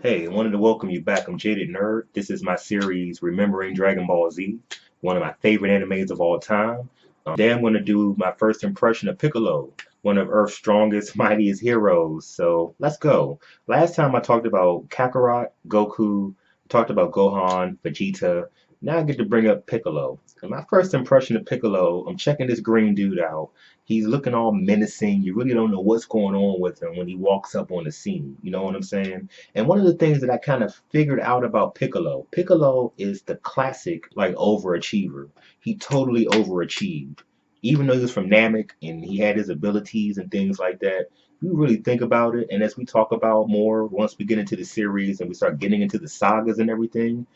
Hey, I wanted to welcome you back. I'm Jaded Nerd. This is my series, Remembering Dragon Ball Z, one of my favorite animes of all time. Today I'm going to do my first impression of Piccolo, one of Earth's strongest, mightiest heroes. So let's go. Last time I talked about Kakarot, Goku, talked about Gohan, Vegeta. Now I get to bring up Piccolo. And my first impression of Piccolo, I'm checking this green dude out. He's looking all menacing. You really don't know what's going on with him when he walks up on the scene. You know what I'm saying? And one of the things that I kind of figured out about Piccolo, Piccolo is the classic like overachiever. He totally overachieved. Even though he was from Namek and he had his abilities and things like that, if you really think about it, and as we talk about more once we get into the series and we start getting into the sagas and everything,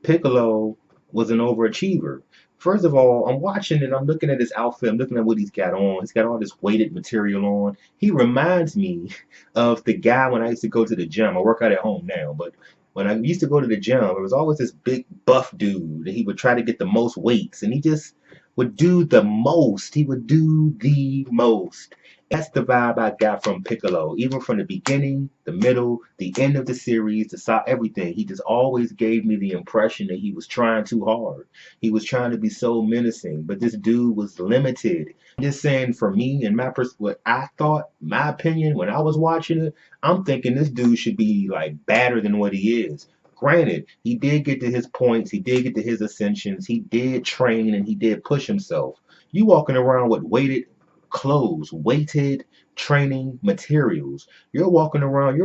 Piccolo was an overachiever. First of all, I'm watching and I'm looking at his outfit. I'm looking at what he's got on. He's got all this weighted material on. He reminds me of the guy when I used to go to the gym. I work out at home now, but when I used to go to the gym, there was always this big buff dude that he would try to get the most weights, and he just would do the most. He would do the most. That's the vibe I got from Piccolo, even from the beginning, the middle, the end of the series, the side, everything. He just always gave me the impression that he was trying too hard. He was trying to be so menacing, but this dude was limited. I'm just saying, for me and what I thought, my opinion, when I was watching it, I'm thinking this dude should be like badder than what he is. Granted, he did get to his points, he did get to his ascensions, he did train and he did push himself. You walking around with weighted clothes, weighted training materials. You're walking around,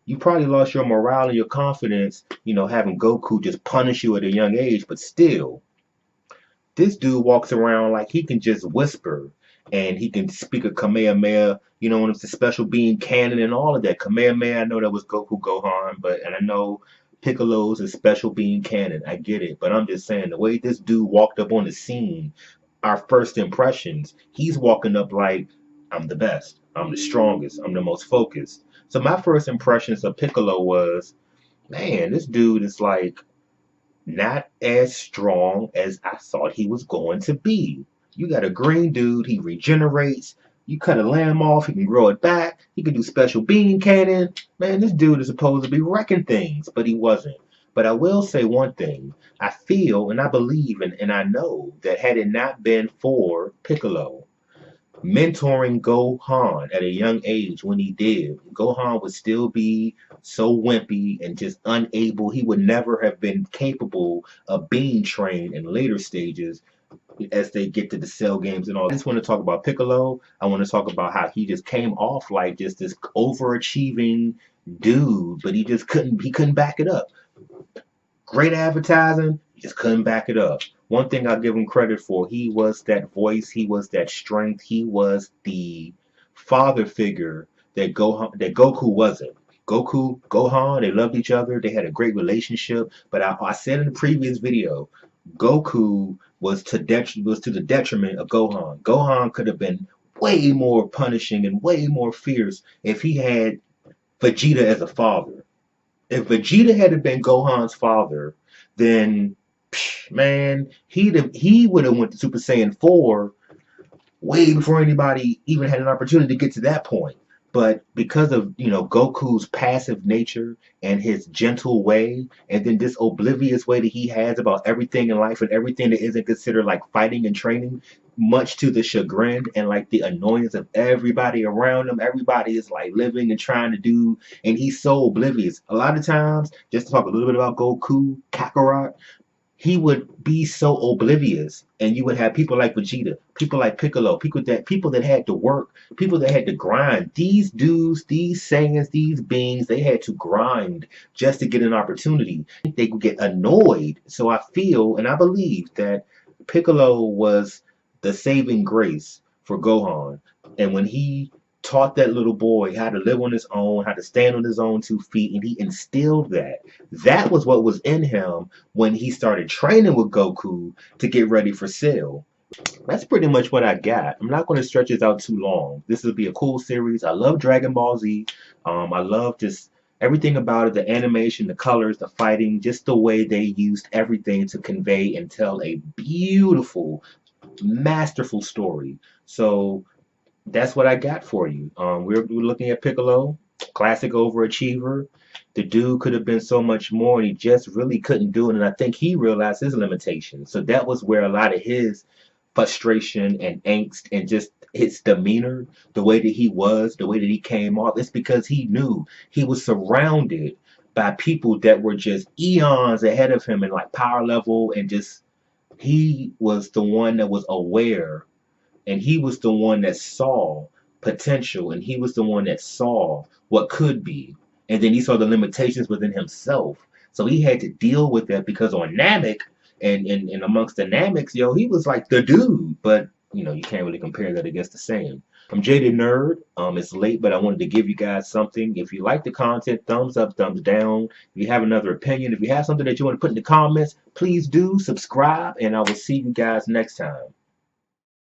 you probably lost your morale and your confidence, having Goku just punish you at a young age, but still, this dude walks around like he can just whisper and he can speak a Kamehameha, when it's a special being cannon and all of that. Kamehameha, I know that was Goku Gohan, and I know Piccolo's a special being cannon. I get it, but I'm just saying the way this dude walked up on the scene, our first impressions, he's walking up like, I'm the best, I'm the strongest, I'm the most focused. So my first impressions of Piccolo was, man, this dude is like not as strong as I thought he was going to be. You got a green dude, he regenerates. You cut a limb off, he can grow it back. He can do special beam cannon. Man, this dude is supposed to be wrecking things, but he wasn't. But I will say one thing. I feel and I believe and I know that had it not been for Piccolo, mentoring Gohan at a young age when he did, Gohan would still be so wimpy and just unable. He would never have been capable of being trained in later stages as they get to the cell games and all. I just want to talk about Piccolo. I want to talk about how he just came off like just this overachieving dude, but he couldn't back it up. Great advertising, just couldn't back it up. One thing I'll give him credit for, he was that voice, he was that strength, he was the father figure that Goku wasn't. Gohan, they loved each other, they had a great relationship, but I said in the previous video, Goku was to the detriment of Gohan. Gohan could have been way more punishing and way more fierce if he had Vegeta as a father. If Vegeta had been Gohan's father, then man, he would have went to Super Saiyan 4 way before anybody even had an opportunity to get to that point. But because of Goku's passive nature and his gentle way, and then this oblivious way that he has about everything in life and everything that isn't considered like fighting and training, much to the chagrin and like the annoyance of everybody around him. Everybody is like living and trying to do, and he's so oblivious. A lot of times, just to talk a little bit about Goku, Kakarot, he would be so oblivious, and you would have people like Vegeta, people like Piccolo, people that had to work, people that had to grind. These dudes, these Saiyans, these beings, they had to grind just to get an opportunity. They would get annoyed. So I feel and I believe that Piccolo was the saving grace for Gohan. And when he taught that little boy how to live on his own, how to stand on his own 2 feet, and he instilled that. That was what was in him when he started training with Goku to get ready for Cell. That's pretty much what I got. I'm not going to stretch this out too long. This will be a cool series. I love Dragon Ball Z. I love just everything about it, the animation, the colors, the fighting, just the way they used everything to convey and tell a beautiful, masterful story. So that's what I got for you. We're looking at Piccolo, classic overachiever. The dude could have been so much more, and he just really couldn't do it. And I think he realized his limitations. So that was where a lot of his frustration and angst and just his demeanor, the way that he was, the way that he came off, it's because he knew he was surrounded by people that were just eons ahead of him in like power level, and just he was the one that was aware, and he was the one that saw potential, and he was the one that saw what could be, and then he saw the limitations within himself. So he had to deal with that because on Namek and amongst the Nameks, yo, he was like the dude. But you can't really compare that against the same. I'm Jaded Nerd. It's late, but I wanted to give you guys something. If you like the content, thumbs up, thumbs down. If you have another opinion, if you have something that you want to put in the comments, please do subscribe, and I will see you guys next time.